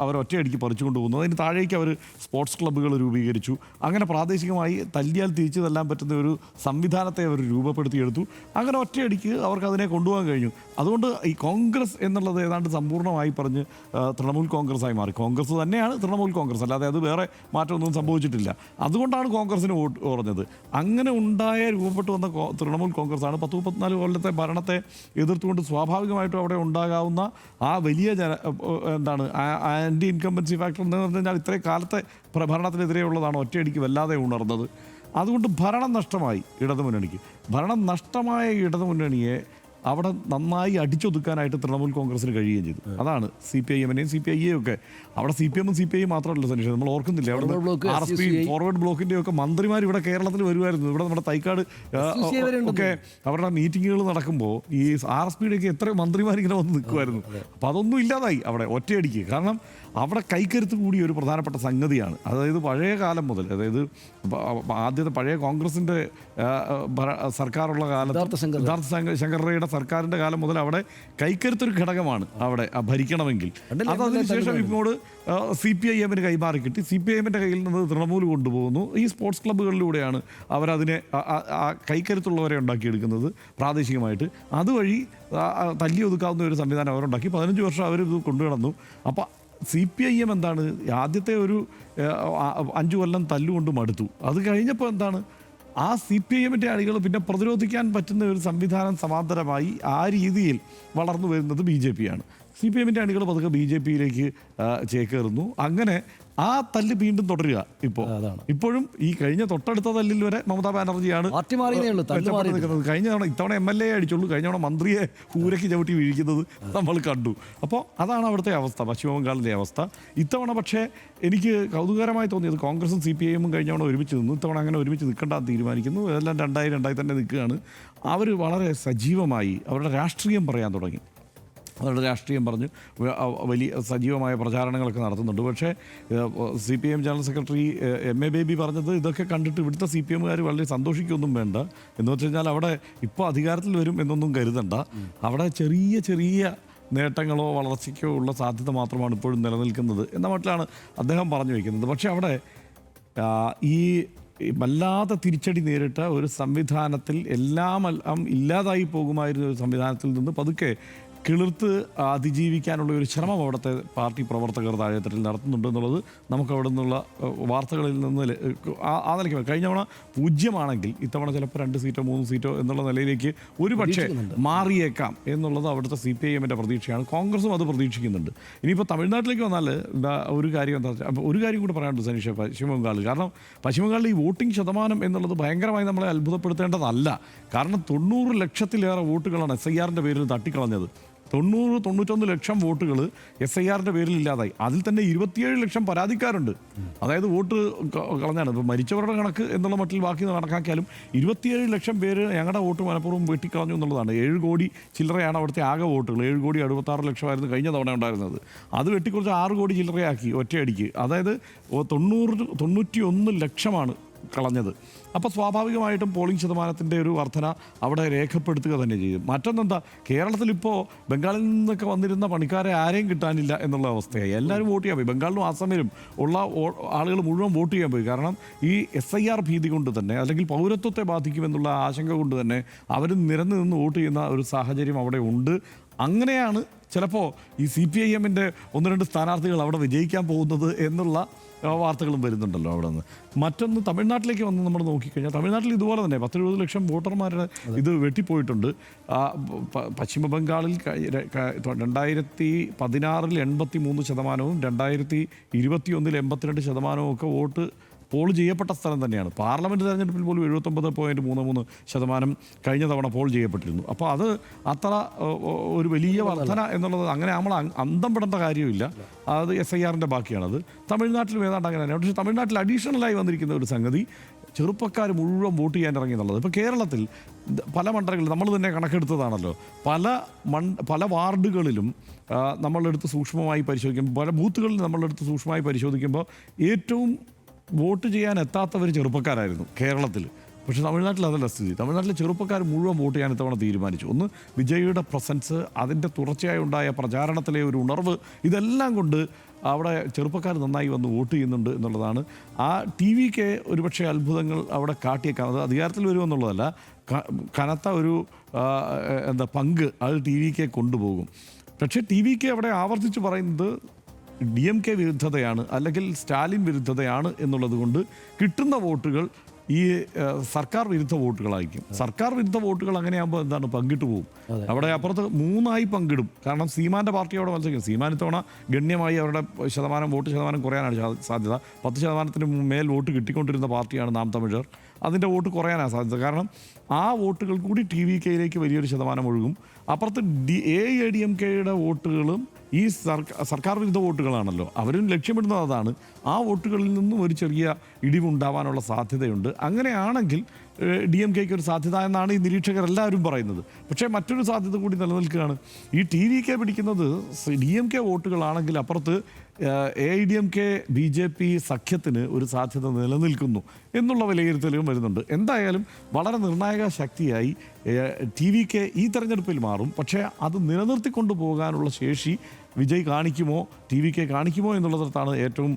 അവർ ഒറ്റയടിക്ക് പറിച്ചു കൊണ്ടുപോകുന്നത്. അതിന് താഴേക്ക് അവർ സ്പോർട്സ് ക്ലബ്ബുകൾ രൂപീകരിച്ചു. അങ്ങനെ പ്രാദേശികമായി തല്ലിയാൽ തിരിച്ചു തല്ലാൻ പറ്റുന്ന ഒരു സംവിധാനത്തെ അവർ രൂപപ്പെടുത്തിയെടുത്തു. അങ്ങനെ ഒറ്റയടിക്ക് അവർക്ക് അതിനെ കൊണ്ടുപോകാൻ കഴിഞ്ഞു. അതുകൊണ്ട് ഈ കോൺഗ്രസ് എന്നുള്ളത് ഏതാണ്ട് സമ്പൂർണ്ണമായി പറഞ്ഞ് തൃണമൂൽ കോൺഗ്രസ്സായി മാറി. കോൺഗ്രസ് തന്നെയാണ് തൃണമൂൽ കോൺഗ്രസ്, അല്ലാതെ അത് വേറെ മാറ്റമൊന്നും സംഭവിച്ചിട്ടില്ല. അതുകൊണ്ടാണ് കോൺഗ്രസിന് വോട്ട് കുറഞ്ഞത്. അങ്ങനെ രൂപപ്പെട്ടു വന്ന തൃണമൂൽ കോൺഗ്രസ്സാണ് 10-14 കൊല്ലത്തെ ഭരണത്തെ എതിർത്തുകൊണ്ട് സ്വാഭാവികമായിട്ടും അവിടെ ഉണ്ടാകാവുന്ന ആ വലിയ ആൻറ്റി ഇൻകംബൻസി ഫാക്ടർ എന്ന് പറഞ്ഞു കഴിഞ്ഞാൽ ഇത്രയും കാലത്തെ ഭരണത്തിനെതിരെയുള്ളതാണ് ഒറ്റയടിക്ക് വല്ലാതെ ഉണർന്നത്. അതുകൊണ്ട് ഭരണം നഷ്ടമായി ഇടതുമുന്നണിക്ക്. ഭരണം നഷ്ടമായ ഇടതുമുന്നണിയെ അവിടെ നന്നായി അടിച്ചൊതുക്കാനായിട്ട് തൃണമൂൽ കോൺഗ്രസിന് കഴിയുകയും ചെയ്തു. അതാണ് CPIM-നെയും CPI-യെയും ഒക്കെ. അവിടെ CPM-ഉം CPI മാത്രമല്ല സനീഷ്, നമ്മൾ ഓർക്കുന്നില്ല, അവിടെ RSP ഫോർവേഡ് ബ്ലോക്കിൻ്റെ ഒക്കെ മന്ത്രിമാർ ഇവിടെ കേരളത്തിൽ വരുമായിരുന്നു. ഇവിടെ നമ്മുടെ തൈക്കാട് ഒക്കെ അവരുടെ മീറ്റിങ്ങുകൾ നടക്കുമ്പോൾ ഈ RSP-യുടെയൊക്കെ എത്രയോ മന്ത്രിമാരിങ്ങനെ വന്ന് നിൽക്കുമായിരുന്നു. അപ്പം അതൊന്നും ഇല്ലാതായി അവിടെ ഒറ്റയടിക്ക്. കാരണം അവിടെ കൈക്കരുത്ത് കൂടിയ ഒരു പ്രധാനപ്പെട്ട സംഗതിയാണ്. അതായത് പഴയ കാലം മുതൽ, അതായത് ആദ്യത്തെ പഴയ കോൺഗ്രസിൻ്റെ സർക്കാരുള്ള കാലത്ത് ശങ്കർ സർക്കാരിൻ്റെ കാലം മുതൽ അവിടെ കൈക്കരുത്തൊരു ഘടകമാണ് അവിടെ ഭരിക്കണമെങ്കിൽ. അതതിനുശേഷം ഇപ്പോൾ CPIM-ന് കൈമാറി കിട്ടി. CPIM-ൻ്റെ കയ്യിൽ നിന്ന് തൃണമൂൽ കൊണ്ടുപോകുന്നു. ഈ സ്പോർട്സ് ക്ലബ്ബുകളിലൂടെയാണ് അവരതിനെ കൈക്കരുത്തുള്ളവരെ ഉണ്ടാക്കിയെടുക്കുന്നത് പ്രാദേശികമായിട്ട്. അതുവഴി തല്ലി ഒതുക്കാവുന്ന ഒരു സംവിധാനം അവരുണ്ടാക്കി. 15 വർഷം അവരിത് കൊണ്ടുനടന്നു. അപ്പോൾ CPIM എന്താണ്, ആദ്യത്തെ ഒരു 5 കൊല്ലം തല്ലുകൊണ്ട് മടുത്തു. അത് കഴിഞ്ഞപ്പോൾ എന്താണ്, ആ CPIM-ൻ്റെ അണികൾ പിന്നെ പ്രതിരോധിക്കാൻ പറ്റുന്ന ഒരു സംവിധാനം സമാന്തരമായി ആ രീതിയിൽ വളർന്നു വരുന്നത് BJP-യാണ്. CPIM-ൻ്റെ അണികൾ പതുക്കെ BJP-യിലേക്ക് ചേക്കേറുന്നു. അങ്ങനെ ആ തല്ല് വീണ്ടും തുടരുക. ഇപ്പോഴും ഈ കഴിഞ്ഞ തൊട്ടടുത്ത തല്ലിൽ വരെ മമതാ ബാനർജിയാണ് നിൽക്കുന്നത്. ഇത്തവണ MLA അടിച്ചുള്ളൂ, കഴിഞ്ഞ തവണ മന്ത്രിയെ ഊരയ്ക്ക് ചവിട്ടി വീഴിക്കുന്നത് നമ്മൾ കണ്ടു. അപ്പോൾ അതാണ് അവിടുത്തെ അവസ്ഥ, പശ്ചിമ ബംഗാളിലെ അവസ്ഥ. ഇത്തവണ പക്ഷേ എനിക്ക് കൗതുകകരമായി തോന്നിയത് കോൺഗ്രസും CPIM-ഉം കഴിഞ്ഞ തവണ ഒരുമിച്ച് നിന്നു. ഇത്തവണ അങ്ങനെ ഒരുമിച്ച് നിൽക്കേണ്ടെന്ന് തീരുമാനിക്കുന്നു. ഇതെല്ലാം 2-2 തന്നെ നിൽക്കുകയാണ്. അവർ വളരെ സജീവമായി അവരുടെ രാഷ്ട്രീയം പറയാൻ തുടങ്ങി. അവരുടെ രാഷ്ട്രീയം പറഞ്ഞ് വലിയ സജീവമായ പ്രചാരണങ്ങളൊക്കെ നടത്തുന്നുണ്ട്. പക്ഷേ CPIM general secretary MA baby പറഞ്ഞത് ഇതൊക്കെ കണ്ടിട്ട് ഇവിടുത്തെ CPM-കാർ വളരെ സന്തോഷിക്കൊന്നും വേണ്ട എന്ന് വെച്ച് കഴിഞ്ഞാൽ അവിടെ ഇപ്പോൾ അധികാരത്തിൽ വരും എന്നൊന്നും കരുതണ്ട. അവിടെ ചെറിയ ചെറിയ നേട്ടങ്ങളോ വളർച്ചയ്ക്കോ ഉള്ള സാധ്യത മാത്രമാണ് ഇപ്പോഴും നിലനിൽക്കുന്നത് എന്ന മട്ടിലാണ് അദ്ദേഹം പറഞ്ഞു വയ്ക്കുന്നത്. പക്ഷേ അവിടെ ഈ വല്ലാതെ തിരിച്ചടി നേരിട്ട ഒരു സംവിധാനത്തിൽ എല്ലാം ഇല്ലാതായി പോകുമായിരുന്ന ഒരു സംവിധാനത്തിൽ നിന്ന് പതുക്കെ കിളിർത്ത് അതിജീവിക്കാനുള്ള ഒരു ശ്രമം അവിടുത്തെ പാർട്ടി പ്രവർത്തകർ താഴെത്തട്ടിൽ നടത്തുന്നുണ്ട് എന്നുള്ളത് നമുക്ക് അവിടെ നിന്നുള്ള വാർത്തകളിൽ നിന്ന് ആ നിലയ്ക്ക് കഴിഞ്ഞ തവണ 0 ആണെങ്കിൽ ഇത്തവണ ചിലപ്പോൾ 2 സീറ്റോ 3 സീറ്റോ എന്നുള്ള നിലയിലേക്ക് ഒരു പക്ഷേ മാറിയേക്കാം എന്നുള്ളത് അവിടുത്തെ CPIM-ന്റെ പ്രതീക്ഷയാണ്. കോൺഗ്രസും അത് പ്രതീക്ഷിക്കുന്നുണ്ട്. ഇനിയിപ്പോൾ തമിഴ്നാട്ടിലേക്ക് വന്നാൽ ഒരു കാര്യം എന്താ വെച്ചാൽ ഒരു കാര്യം കൂടി പറയാനുണ്ട് സനീഷ, പശ്ചിമബംഗാളിൽ. കാരണം പശ്ചിമബംഗാളിൽ ഈ വോട്ടിംഗ് ശതമാനം എന്നുള്ളത് ഭയങ്കരമായി നമ്മളെ അത്ഭുതപ്പെടുത്തേണ്ടതല്ല. കാരണം 90 ലക്ഷത്തിലേറെ വോട്ടുകളാണ് SIR-ന്റെ പേരിൽ തട്ടിക്കളഞ്ഞത്. 90-91 ലക്ഷം വോട്ടുകൾ SIR-ന്റെ പേരിൽ ഇല്ലാതായി. അതിൽ തന്നെ 27 ലക്ഷം പരാതിക്കാരുണ്ട്. അതായത് വോട്ട് കളഞ്ഞാണ്. ഇപ്പോൾ മരിച്ചവരുടെ കണക്ക് എന്നുള്ള മട്ടിൽ ബാക്കി കണക്കാക്കിയാലും 27 ലക്ഷം പേര് ഞങ്ങളുടെ വോട്ട് മനഃപൂർവ്വം വെട്ടിക്കളഞ്ഞു എന്നുള്ളതാണ്. 7 കോടി ചില്ലറയാണ് അവിടുത്തെ ആകെ വോട്ടുകൾ. 7 കോടി 66 ലക്ഷമായിരുന്നു കഴിഞ്ഞ തവണ ഉണ്ടായിരുന്നത്. അത് വെട്ടിക്കുറച്ച് 6 കോടി ചില്ലറയാക്കി ഒറ്റയടിക്ക്. അതായത് 91 ലക്ഷമാണ് കളഞ്ഞത്. അപ്പോൾ സ്വാഭാവികമായിട്ടും പോളിംഗ് ശതമാനത്തിൻ്റെ ഒരു വർധന അവിടെ രേഖപ്പെടുത്തുക തന്നെ ചെയ്യും. മറ്റൊന്നെന്താ, കേരളത്തിലിപ്പോൾ ബംഗാളിൽ നിന്നൊക്കെ വന്നിരുന്ന പണിക്കാരെ ആരെയും കിട്ടാനില്ല എന്നുള്ള അവസ്ഥയായി. എല്ലാവരും വോട്ട് ചെയ്യാൻ പോയി. ബംഗാളിലും ആസാമിലും ഉള്ള ആളുകൾ മുഴുവൻ വോട്ട് ചെയ്യാൻ പോയി. കാരണം ഈ SIR ഭീതി കൊണ്ട് തന്നെ, അല്ലെങ്കിൽ പൗരത്വത്തെ ബാധിക്കുമെന്നുള്ള ആശങ്ക കൊണ്ട് തന്നെ അവർ നിരന്ന് നിന്ന് വോട്ട് ചെയ്യുന്ന ഒരു സാഹചര്യം അവിടെ ഉണ്ട്. അങ്ങനെയാണ് ചിലപ്പോൾ ഈ CPIM-ന്റെ 1-2 സ്ഥാനാർത്ഥികൾ അവിടെ വിജയിക്കാൻ പോകുന്നത് എന്നുള്ള വാർത്തകളും വരുന്നുണ്ടല്ലോ അവിടെ നിന്ന്. മറ്റൊന്ന്, തമിഴ്നാട്ടിലേക്ക് വന്ന് നമ്മൾ നോക്കിക്കഴിഞ്ഞാൽ തമിഴ്നാട്ടിൽ ഇതുപോലെ തന്നെ 10-20 ലക്ഷം വോട്ടർമാരുടെ ഇത് വെട്ടിപ്പോയിട്ടുണ്ട്. പശ്ചിമ ബംഗാളിൽ 2016 83%, 2021 82% ഒക്കെ വോട്ട് പോൾ ചെയ്യപ്പെട്ട സ്ഥലം തന്നെയാണ്. പാർലമെൻറ്റ് തെരഞ്ഞെടുപ്പിൽ പോലും 79.33% കഴിഞ്ഞ തവണ പോൾ ചെയ്യപ്പെട്ടിരുന്നു. അപ്പോൾ അത് അത്ര ഒരു വലിയ വർധന എന്നുള്ളത് അങ്ങനെ നമ്മൾ അന്തം പെടേണ്ട കാര്യമില്ല. അത് SIR-ൻ്റെ ബാക്കിയാണത്. തമിഴ്നാട്ടിലും ഏതാണ്ട് അങ്ങനെ തന്നെ. പക്ഷേ തമിഴ്നാട്ടിൽ അഡീഷണലായി വന്നിരിക്കുന്ന ഒരു സംഗതി, ചെറുപ്പക്കാർ മുഴുവൻ വോട്ട് ചെയ്യാൻ ഇറങ്ങി എന്നുള്ളത്. ഇപ്പോൾ കേരളത്തിൽ പല മണ്ഡലങ്ങളിൽ നമ്മൾ തന്നെ കണക്കെടുത്തതാണല്ലോ, പല വാർഡുകളിലും നമ്മളെടുത്ത് സൂക്ഷ്മമായി പരിശോധിക്കുമ്പോൾ, പല ബൂത്തുകളിൽ നമ്മളെടുത്ത് സൂക്ഷ്മമായി പരിശോധിക്കുമ്പോൾ ഏറ്റവും വോട്ട് ചെയ്യാൻ എത്താത്തവർ ചെറുപ്പക്കാരായിരുന്നു കേരളത്തിൽ. പക്ഷേ തമിഴ്നാട്ടിൽ അതല്ല സ്ഥിതി. തമിഴ്നാട്ടിലെ ചെറുപ്പക്കാർ മുഴുവൻ വോട്ട് ചെയ്യാൻ ഇത്തവണ തീരുമാനിച്ചു. ഒന്ന്, വിജയുടെ പ്രസൻസ്, അതിൻ്റെ തുടർച്ചയായി ഉണ്ടായ പ്രചാരണത്തിലെ ഒരു ഉണർവ്, ഇതെല്ലാം കൊണ്ട് അവിടെ ചെറുപ്പക്കാർ നന്നായി വന്ന് വോട്ട് ചെയ്യുന്നുണ്ട് എന്നുള്ളതാണ്. ആ TVK ഒരുപക്ഷെ അത്ഭുതങ്ങൾ അവിടെ കാട്ടിയേക്കാം. അത് അധികാരത്തിൽ വരുമെന്നുള്ളതല്ല, കനത്ത ഒരു പങ്ക് അത് TVK കൊണ്ടുപോകും. പക്ഷേ TVK അവിടെ ആവർത്തിച്ച് പറയുന്നത് DMK വിരുദ്ധതയാണ്, അല്ലെങ്കിൽ സ്റ്റാലിൻ വിരുദ്ധതയാണ് എന്നുള്ളത് കൊണ്ട് കിട്ടുന്ന വോട്ടുകൾ ഈ സർക്കാർ വിരുദ്ധ വോട്ടുകളായിരിക്കും. സർക്കാർ വിരുദ്ധ വോട്ടുകൾ അങ്ങനെയാകുമ്പോൾ എന്താണ്, പങ്കിട്ട് പോകും. അവിടെ അപ്പുറത്ത് 3 പങ്കിടും. കാരണം സീമാൻ്റെ പാർട്ടി അവിടെ മത്സരിക്കും. സീമാൻ ഇത്തവണ ഗണ്യമായി അവരുടെ വോട്ട് ശതമാനം കുറയാനാണ് സാധ്യത. 10% മേൽ വോട്ട് കിട്ടിക്കൊണ്ടിരുന്ന പാർട്ടിയാണ് നാം തമിഴർ. അതിൻ്റെ വോട്ട് കുറയാനാണ് സാധ്യത. കാരണം ആ വോട്ടുകൾ കൂടി TVK-യിലേക്ക് വലിയൊരു ശതമാനം ഒഴുകും. അപ്പുറത്ത് AIADMK-യുടെ വോട്ടുകളും ഈ സർക്കാർ വിരുദ്ധ വോട്ടുകളാണല്ലോ, അവരും ലക്ഷ്യമിടുന്നത് അതാണ്. ആ വോട്ടുകളിൽ നിന്നും ഒരു ചെറിയ ഇടിവുണ്ടാവാനുള്ള സാധ്യതയുണ്ട്. അങ്ങനെയാണെങ്കിൽ DMK-ക്ക് ഒരു സാധ്യത എന്നാണ് ഈ നിരീക്ഷകരെല്ലാവരും പറയുന്നത്. പക്ഷേ മറ്റൊരു സാധ്യത കൂടി നിലനിൽക്കുകയാണ്. ഈ TVK പിടിക്കുന്നത് DMK വോട്ടുകളാണെങ്കിൽ അപ്പുറത്ത് AIADMK BJP സഖ്യത്തിന് ഒരു സാധ്യത നിലനിൽക്കുന്നു എന്നുള്ള വിലയിരുത്തലും വരുന്നുണ്ട്. എന്തായാലും വളരെ നിർണായക ശക്തിയായി TVK ഈ തെരഞ്ഞെടുപ്പിൽ മാറും. പക്ഷേ അത് നിലനിർത്തിക്കൊണ്ടു പോകാനുള്ള ശേഷി വിജയ് കാണിക്കുമോ, TVK കാണിക്കുമോ എന്നുള്ളിടത്താണ് ഏറ്റവും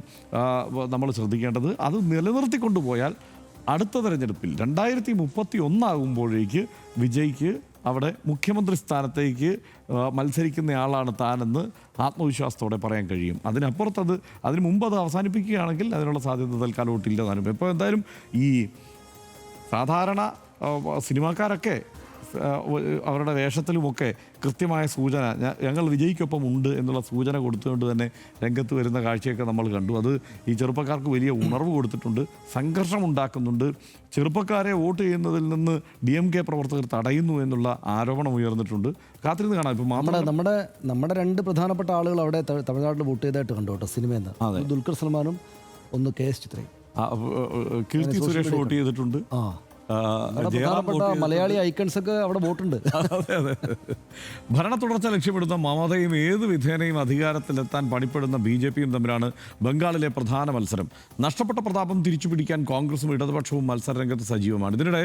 നമ്മൾ ശ്രദ്ധിക്കേണ്ടത്. അത് നിലനിർത്തിക്കൊണ്ടുപോയാൽ അടുത്ത തെരഞ്ഞെടുപ്പിൽ 2031 ആകുമ്പോഴേക്ക് വിജയ്ക്ക് അവിടെ മുഖ്യമന്ത്രി സ്ഥാനത്തേക്ക് മത്സരിക്കുന്നയാളാണ് താനെന്ന് ആത്മവിശ്വാസത്തോടെ പറയാൻ കഴിയും. അതിന് മുമ്പ് അത് അവസാനിപ്പിക്കുകയാണെങ്കിൽ അതിനുള്ള സാധ്യത തൽക്കാലം ഒട്ടില്ല താനും. ഇപ്പോൾ എന്തായാലും ഈ സാധാരണ സിനിമാക്കാരൊക്കെ അവരുടെ വേഷത്തിലുമൊക്കെ കൃത്യമായ സൂചന, ഞങ്ങൾ വിജയ്ക്കൊപ്പം ഉണ്ട് എന്നുള്ള സൂചന കൊടുത്തുകൊണ്ട് തന്നെ രംഗത്ത് വരുന്ന കാഴ്ചയൊക്കെ നമ്മൾ കണ്ടു. അത് ഈ ചെറുപ്പക്കാർക്ക് വലിയ ഉണർവ് കൊടുത്തിട്ടുണ്ട്, സംഘർഷം ഉണ്ടാക്കുന്നുണ്ട്. ചെറുപ്പക്കാരെ വോട്ട് ചെയ്യുന്നതിൽ നിന്ന് DMK പ്രവർത്തകർ തടയുന്നു എന്നുള്ള ആരോപണം ഉയർന്നിട്ടുണ്ട്. കാത്തിരുന്ന് കാണാം. ഇപ്പോൾ നമ്മുടെ 2 പ്രധാനപ്പെട്ട ആളുകൾ അവിടെ തമിഴ്നാട്ടിൽ വോട്ട് ചെയ്തായിട്ട് കണ്ടു കേട്ടോ, സിനിമയെന്ന്. ദുൽഖർ സൽമാനും ഒന്ന് KS ചിത്രയും. കീർത്തി സുരേഷ് വോട്ട് ചെയ്തിട്ടുണ്ട്. മലയാളി ഐക്കൺസ് ഒക്കെ അവിടെ വോട്ടുണ്ട്. ഭരണ തുടർച്ച ലക്ഷ്യമിടുന്ന മമതയും ഏത് വിധേനയും അധികാരത്തിലെത്താൻ പണിപ്പെടുന്ന BJP-യും തമ്മിലാണ് ബംഗാളിലെ പ്രധാന മത്സരം. നഷ്ടപ്പെട്ട പ്രതാപം തിരിച്ചുപിടിക്കാൻ കോൺഗ്രസും ഇടതുപക്ഷവും മത്സരരംഗത്ത് സജീവമാണ്. ഇതിനിടെ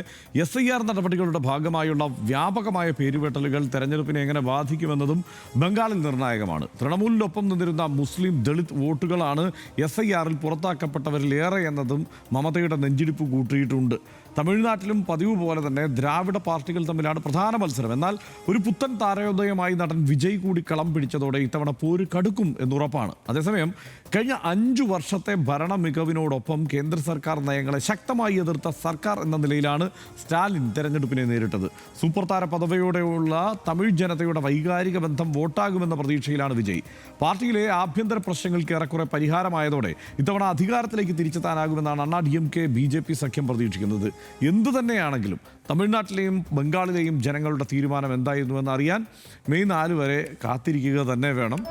SIR നടപടികളുടെ ഭാഗമായുള്ള വ്യാപകമായ പേരുവെട്ടലുകൾ തെരഞ്ഞെടുപ്പിനെ എങ്ങനെ ബാധിക്കുമെന്നതും ബംഗാളിൽ നിർണായകമാണ്. തൃണമൂലിനൊപ്പം നിന്നിരുന്ന മുസ്ലിം ദളിത് വോട്ടുകളാണ് SIR-ൽ പുറത്താക്കപ്പെട്ടവരിലേറെ എന്നതും മമതയുടെ നെഞ്ചിടിപ്പ് കൂട്ടിയിട്ടുണ്ട്. തമിഴ്നാട് തമിഴ്നാട്ടിലും പതിവ് പോലെ തന്നെ ദ്രാവിഡ പാർട്ടികൾ തമ്മിലാണ് പ്രധാന മത്സരം. എന്നാൽ ഒരു പുത്തൻ താരോദയമായി നടൻ വിജയ് കൂടി കളം പിടിച്ചതോടെ ഇത്തവണ പോര് കടുക്കും എന്നുറപ്പാണ്. അതേസമയം കഴിഞ്ഞ 5 വർഷത്തെ ഭരണ മികവിനോടൊപ്പം കേന്ദ്ര സർക്കാർ നയങ്ങളെ ശക്തമായി എതിർത്ത സർക്കാർ എന്ന നിലയിലാണ് സ്റ്റാലിൻ തെരഞ്ഞെടുപ്പിനെ നേരിട്ടത്. സൂപ്പർ താര പദവിയോടെയുള്ള തമിഴ് ജനതയുടെ വൈകാരിക ബന്ധം വോട്ടാകുമെന്ന പ്രതീക്ഷയിലാണ് വിജയ്. പാർട്ടിയിലെ ആഭ്യന്തര പ്രശ്നങ്ങൾക്ക് ഏറെക്കുറെ പരിഹാരമായതോടെ ഇത്തവണ അധികാരത്തിലേക്ക് തിരിച്ചെത്താനാകുമെന്നാണ് അണ്ണാ DMK BJP സഖ്യം പ്രതീക്ഷിക്കുന്നത്. എന്തു തന്നെയാണെങ്കിലും തമിഴ്നാട്ടിലെയും ബംഗാളിലെയും ജനങ്ങളുടെ തീരുമാനം എന്തായിരുന്നുവെന്ന് അറിയാൻ മെയ് 4 വരെ കാത്തിരിക്കുക തന്നെ വേണം.